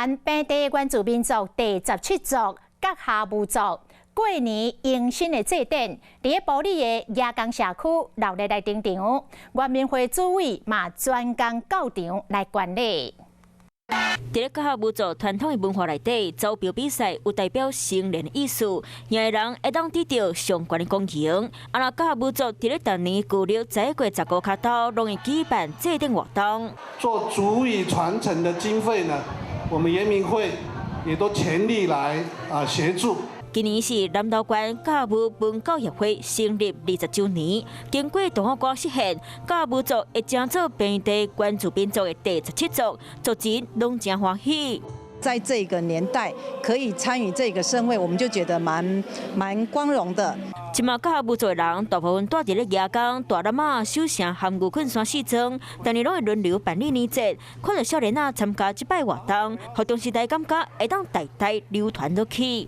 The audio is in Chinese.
团本地原住民族第17族甲下武族过年迎新的祭典，伫保利的亚江社区热烈来登场，原民会主委嘛专工到场来观礼。 伫咧甲下武族传统的文化内底，走标比赛有代表成年的意思，让人会当得到相关的恭迎。啊，那甲下武族伫咧逐年旧历11月15卡头，拢会举办祭典活动。做族语传承的经费呢，我们原民会也都全力来协助。 今年是南投县甲下武文教协会成立20周年，经过动画歌实现，甲下武族会争做本地原住民族的第17族，族人拢真欢喜。 在这个年代可以参与这个盛会，我们就觉得蛮光荣的。即马甲下武族的人大部分住伫咧亚港、大南马、首城含牛困山四庄，逐年拢会轮流办理年节，看到少年仔参加即摆活动，互中时代感觉会当代代流传落去。